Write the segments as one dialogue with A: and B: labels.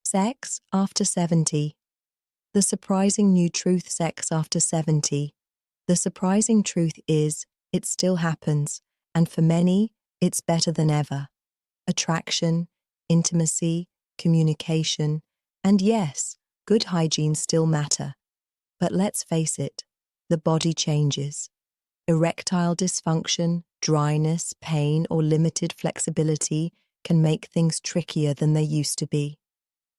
A: Sex after 70. The surprising new truth. Sex after 70. The surprising truth is, it still happens, and for many, it's better than ever. Attraction, intimacy, communication, and yes, good hygiene still matter. But let's face it, the body changes. Erectile dysfunction, dryness, pain, or limited flexibility can make things trickier than they used to be.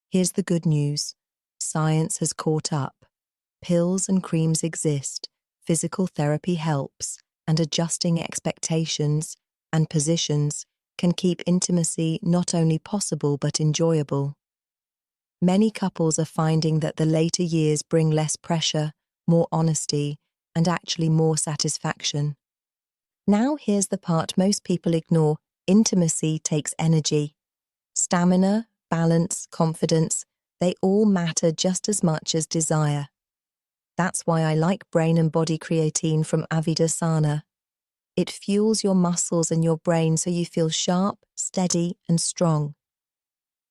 A: Here's the good news. Science has caught up. Pills and creams exist, physical therapy helps, and adjusting expectations and positions can keep intimacy not only possible but enjoyable. Many couples are finding that the later years bring less pressure, more honesty, and actually more satisfaction. Now here's the part most people ignore. Intimacy takes energy. Stamina, balance, confidence, they all matter just as much as desire. That's why I like Brain and Body Creatine from Avidasana. It fuels your muscles and your brain so you feel sharp, steady, and strong.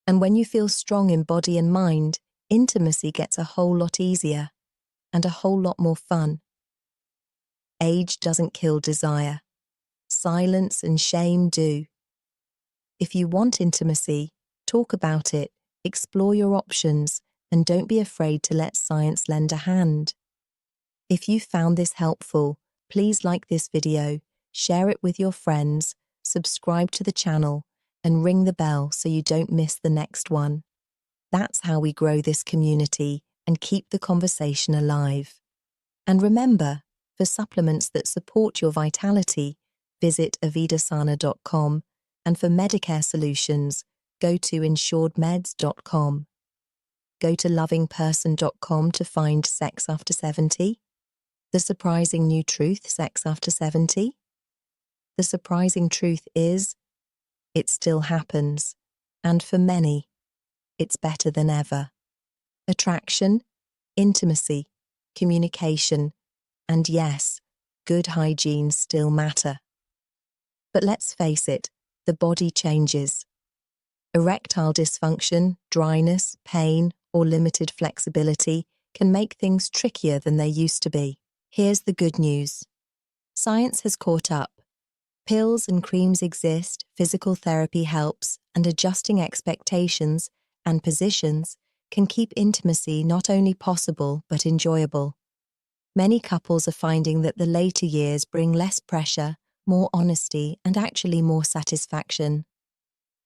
A: And when you feel strong in body and mind, intimacy gets a whole lot easier and a whole lot more fun. Age doesn't kill desire. Silence and shame do. If you want intimacy, talk about it, explore your options, and don't be afraid to let science lend a hand. If you found this helpful, please like this video, share it with your friends, subscribe to the channel, and ring the bell so you don't miss the next one. That's how we grow this community and keep the conversation alive. And remember, for supplements that support your vitality, visit avidasana.com, and for Medicare solutions, go to insuredmeds.com. Go to lovingperson.com to find Sex After 70. The surprising new truth. Sex after 70. The surprising truth is, it still happens, and for many, it's better than ever. Attraction, intimacy, communication, and yes, good hygiene still matter. But let's face it, the body changes. Erectile dysfunction, dryness, pain, or limited flexibility can make things trickier than they used to be. Here's the good news. Science has caught up. Pills and creams exist, physical therapy helps, and adjusting expectations and positions can keep intimacy not only possible but enjoyable. Many couples are finding that the later years bring less pressure, more honesty, and actually more satisfaction.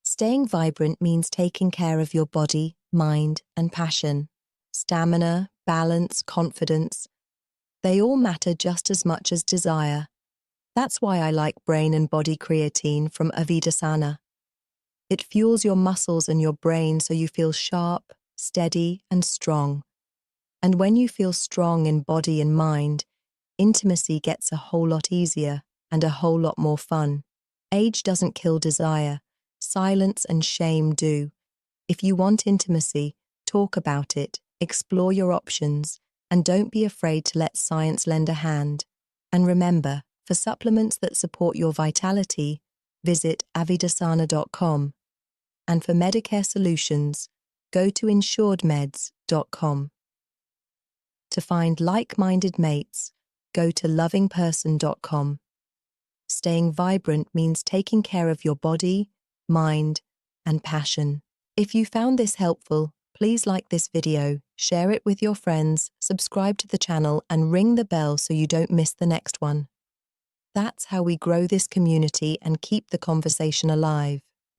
A: Staying vibrant means taking care of your body, mind, and passion. Stamina, balance, confidence, they all matter just as much as desire. That's why I like Brain and Body Creatine from Avidasana. It fuels your muscles and your brain so you feel sharp, steady, and strong. And when you feel strong in body and mind, intimacy gets a whole lot easier and a whole lot more fun. Age doesn't kill desire. Silence and shame do. If you want intimacy, talk about it, explore your options, and don't be afraid to let science lend a hand. And remember, for supplements that support your vitality, visit avidasana.com. And for Medicare solutions, go to insuredmeds.com. To find like-minded mates, go to lovingperson.com. Staying vibrant means taking care of your body, mind, and passion. If you found this helpful, please like this video, share it with your friends, subscribe to the channel, and ring the bell so you don't miss the next one. That's how we grow this community and keep the conversation alive.